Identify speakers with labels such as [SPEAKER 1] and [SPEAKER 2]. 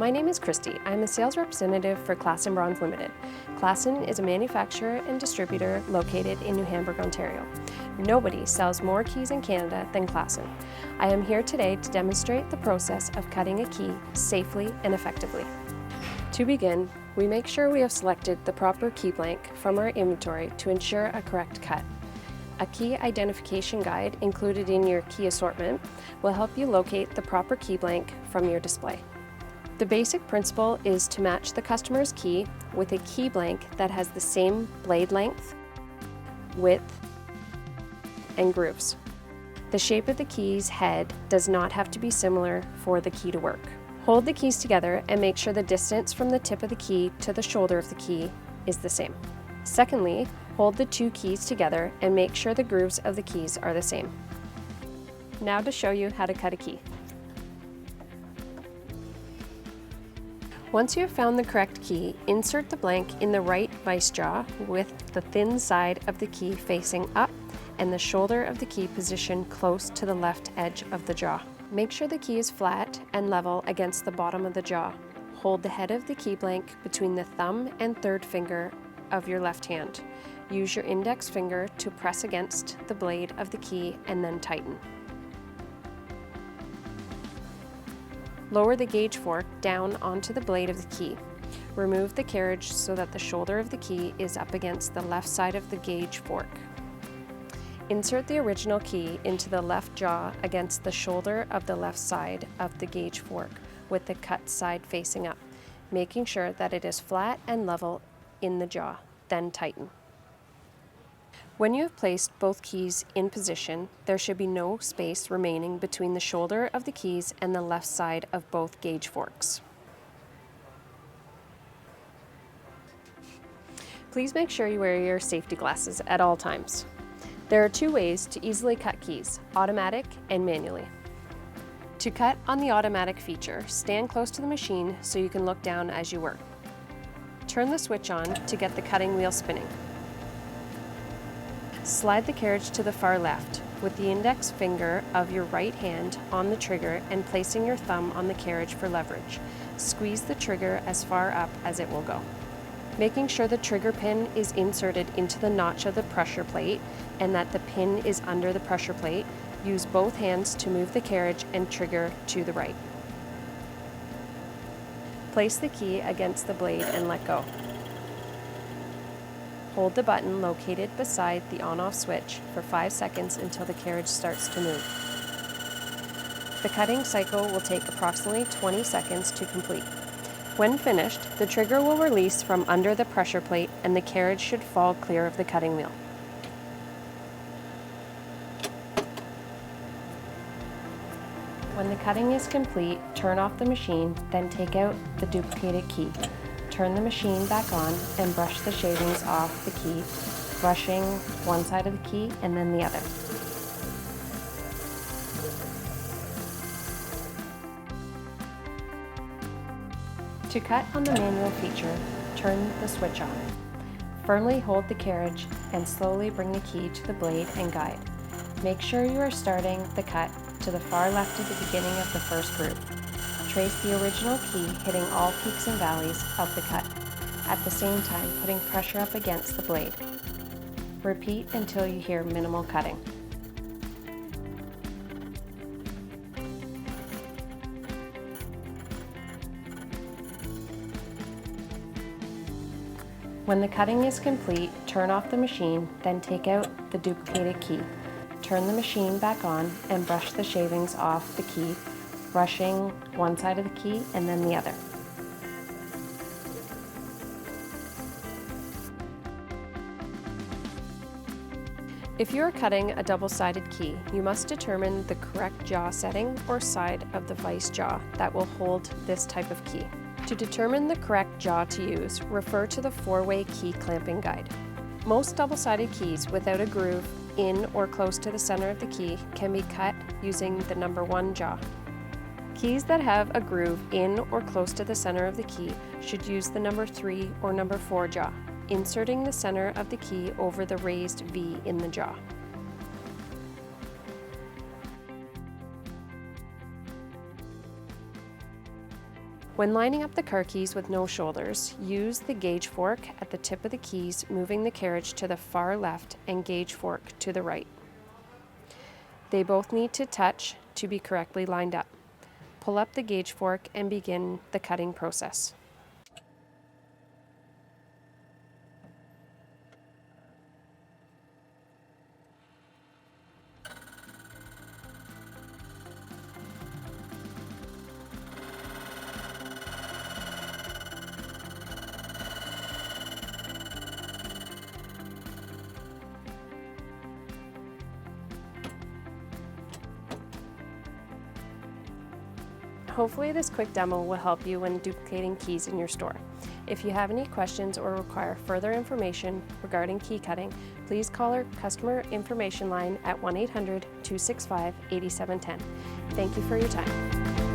[SPEAKER 1] My name is Christy. I'm a sales representative for Klassen Bronze Limited. Klassen is a manufacturer and distributor located in New Hamburg, Ontario. Nobody sells more keys in Canada than Klassen. I am here today to demonstrate the process of cutting a key safely and effectively. To begin, we make sure we have selected the proper key blank from our inventory to ensure a correct cut. A key identification guide included in your key assortment will help you locate the proper key blank from your display. The basic principle is to match the customer's key with a key blank that has the same blade length, width, and grooves. The shape of the key's head does not have to be similar for the key to work. Hold the keys together and make sure the distance from the tip of the key to the shoulder of the key is the same. Secondly, hold the two keys together and make sure the grooves of the keys are the same. Now to show you how to cut a key. Once you have found the correct key, insert the blank in the right vice jaw with the thin side of the key facing up and the shoulder of the key positioned close to the left edge of the jaw. Make sure the key is flat and level against the bottom of the jaw. Hold the head of the key blank between the thumb and third finger of your left hand. Use your index finger to press against the blade of the key and then tighten. Lower the gauge fork down onto the blade of the key. Remove the carriage so that the shoulder of the key is up against the left side of the gauge fork. Insert the original key into the left jaw against the shoulder of the left side of the gauge fork with the cut side facing up, making sure that it is flat and level in the jaw, then tighten. When you have placed both keys in position, there should be no space remaining between the shoulder of the keys and the left side of both gauge forks. Please make sure you wear your safety glasses at all times. There are two ways to easily cut keys, automatic and manually. To cut on the automatic feature, stand close to the machine so you can look down as you work. Turn the switch on to get the cutting wheel spinning. Slide the carriage to the far left with the index finger of your right hand on the trigger and placing your thumb on the carriage for leverage. Squeeze the trigger as far up as it will go. Making sure the trigger pin is inserted into the notch of the pressure plate and that the pin is under the pressure plate, use both hands to move the carriage and trigger to the right. Place the key against the blade and let go. Hold the button located beside the on-off switch for 5 seconds until the carriage starts to move. The cutting cycle will take approximately 20 seconds to complete. When finished, the trigger will release from under the pressure plate and the carriage should fall clear of the cutting wheel. When the cutting is complete, turn off the machine, then take out the duplicated key. Turn the machine back on and brush the shavings off the key, brushing one side of the key and then the other. To cut on the manual feature, turn the switch on. Firmly hold the carriage and slowly bring the key to the blade and guide. Make sure you are starting the cut to the far left of the beginning of the first groove. Trace the original key hitting all peaks and valleys of the cut, at the same time putting pressure up against the blade. Repeat until you hear minimal cutting. When the cutting is complete, turn off the machine, then take out the duplicated key. Turn the machine back on and brush the shavings off the key, brushing one side of the key and then the other. If you are cutting a double-sided key, you must determine the correct jaw setting or side of the vice jaw that will hold this type of key. To determine the correct jaw to use, refer to the 4-way key clamping guide. Most double-sided keys without a groove in or close to the center of the key can be cut using the number 1 jaw. Keys that have a groove in or close to the center of the key should use the number 3 or number 4 jaw, inserting the center of the key over the raised V in the jaw. When lining up the car keys with no shoulders, use the gauge fork at the tip of the keys, moving the carriage to the far left and gauge fork to the right. They both need to touch to be correctly lined up. Pull up the gauge fork and begin the cutting process. Hopefully this quick demo will help you when duplicating keys in your store. If you have any questions or require further information regarding key cutting, please call our customer information line at 1-800-265-8710. Thank you for your time.